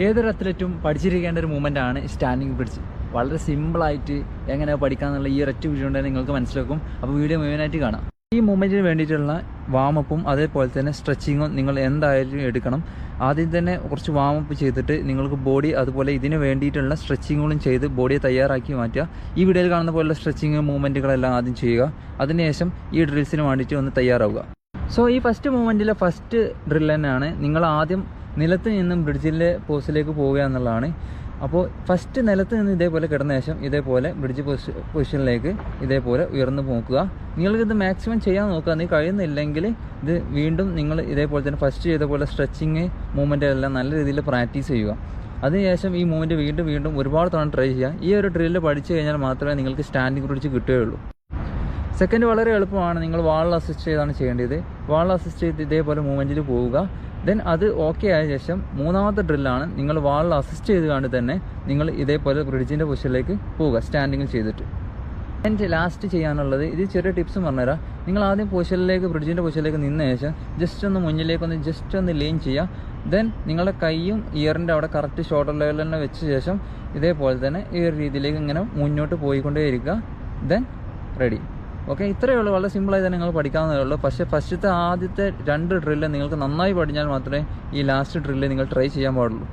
ഏതൊരു അത്ലറ്റും പഠിച്ചിരിക്കേണ്ട ഒരു മൂവ്മെൻ്റ് ആണ് സ്റ്റാൻഡിങ് ബ്രിഡ്ജ്. വളരെ സിമ്പിളായിട്ട് എങ്ങനെ പഠിക്കാമെന്നുള്ള ഈ ഒരൊറ്റ വീഡിയോ ഉണ്ടെങ്കിൽ നിങ്ങൾക്ക് മനസ്സിലാക്കും. അപ്പോൾ വീഡിയോ മുഴുവനായിട്ട് കാണാം. ഈ മൂവ്മെൻറ്റിന് വേണ്ടിയിട്ടുള്ള വാമപ്പും അതേപോലെ തന്നെ സ്ട്രെച്ചിങ്ങും നിങ്ങൾ എന്തായാലും എടുക്കണം. ആദ്യം തന്നെ കുറച്ച് വാമപ്പ് ചെയ്തിട്ട് നിങ്ങൾക്ക് ബോഡി അതുപോലെ ഇതിന് വേണ്ടിയിട്ടുള്ള സ്ട്രെച്ചിങ്ങുകളും ചെയ്ത് ബോഡിയെ തയ്യാറാക്കി മാറ്റുക. ഈ വീഡിയോയിൽ കാണുന്ന പോലുള്ള സ്ട്രെച്ചിങ് മൂവ്മെൻറ്റുകളെല്ലാം ആദ്യം ചെയ്യുക. അതിനുശേഷം ഈ ഡ്രിൽസിന് വേണ്ടിയിട്ട് ഒന്ന് തയ്യാറാവുക. സോ ഈ ഫസ്റ്റ് മൂവ്മെൻറ്റിലെ ഫസ്റ്റ് ഡ്രിൽ തന്നെയാണ് നിങ്ങൾ ആദ്യം നിലത്ത് നിന്നും ബ്രിഡ്ജിലെ പോസ്റ്റിലേക്ക് പോവുക എന്നുള്ളതാണ്. അപ്പോൾ ഫസ്റ്റ് നിലത്ത് നിന്ന് ഇതേപോലെ കിടന്ന ശേഷം ഇതേപോലെ ബ്രിഡ്ജ് പൊസിഷനിലേക്ക് ഇതേപോലെ ഉയർന്നു നോക്കുക. നിങ്ങൾക്കിത് മാക്സിമം ചെയ്യാൻ നോക്കുക. അത് കഴിയുന്നില്ലെങ്കിൽ ഇത് വീണ്ടും നിങ്ങൾ ഇതേപോലെ തന്നെ ഫസ്റ്റ് ചെയ്ത പോലെ സ്ട്രെച്ചിങ് മൂവ്മെൻ്റ് എല്ലാം നല്ല രീതിയിൽ പ്രാക്ടീസ് ചെയ്യുക. അതിനുശേഷം ഈ മൂവ്മെൻറ്റ് വീണ്ടും ഒരുപാട് തവണ ട്രൈ ചെയ്യുക. ഈ ഒരു ഡ്രില്ല് പഠിച്ചു കഴിഞ്ഞാൽ മാത്രമേ നിങ്ങൾക്ക് സ്റ്റാൻഡിങ് ബ്രിഡ്ജ് കിട്ടുകയുള്ളൂ. സെക്കൻഡ് വളരെ എളുപ്പമാണ്. നിങ്ങൾ വാളിൽ അസിസ്റ്റ് ചെയ്താണ് ചെയ്യേണ്ടത്. വാളിൽ അസിസ്റ്റ് ചെയ്ത് ഇതേപോലെ മൂവ്മെൻറ്റിൽ പോവുക. ദെൻ അത് ഓക്കെ ആയ ശേഷം മൂന്നാമത്തെ ഡ്രില്ലാണ് നിങ്ങൾ വാളിൽ അസിസ്റ്റ് ചെയ്തുകൊണ്ട് തന്നെ നിങ്ങൾ ഇതേപോലെ ബ്രിഡ്ജിൻ്റെ പൊസിഷനിലേക്ക് പോവുക സ്റ്റാൻഡിങ്ങിൽ ചെയ്തിട്ട്. എൻ്റെ ലാസ്റ്റ് ചെയ്യാനുള്ളത് ഇത് ചെറിയ ടിപ്സും പറഞ്ഞുതരാം. നിങ്ങൾ ആദ്യം പൊസിഷനിലേക്ക് ബ്രിഡ്ജിൻ്റെ പൊസിഷനിലേക്ക് നിന്ന ശേഷം ജസ്റ്റ് ഒന്ന് മുന്നിലേക്കൊന്ന് ജസ്റ്റ് ഒന്ന് ലീൻ ചെയ്യുക. ദെൻ നിങ്ങളുടെ കൈയും ഇയറിൻ്റെ അവിടെ കറക്റ്റ് ഷോൾഡർ ലെവലിൽ തന്നെ വെച്ച ശേഷം ഇതേപോലെ തന്നെ ഈ ഒരു രീതിയിലേക്ക് ഇങ്ങനെ മുന്നോട്ട് പോയിക്കൊണ്ടേയിരിക്കുക. Then ready. ഓക്കെ, ഇത്രയേ ഉള്ളൂ. വളരെ സിമ്പിളായി തന്നെ നിങ്ങൾ പഠിക്കാവുന്നതേ ഉള്ളൂ. പക്ഷേ ഫസ്റ്റത്തെ ആദ്യത്തെ 2 ഡ്രില്ല് നിങ്ങൾക്ക് നന്നായി പഠിഞ്ഞാൽ മാത്രമേ ഈ ലാസ്റ്റ് ഡ്രില്ല് നിങ്ങൾ ട്രൈ ചെയ്യാൻ പാടുള്ളൂ.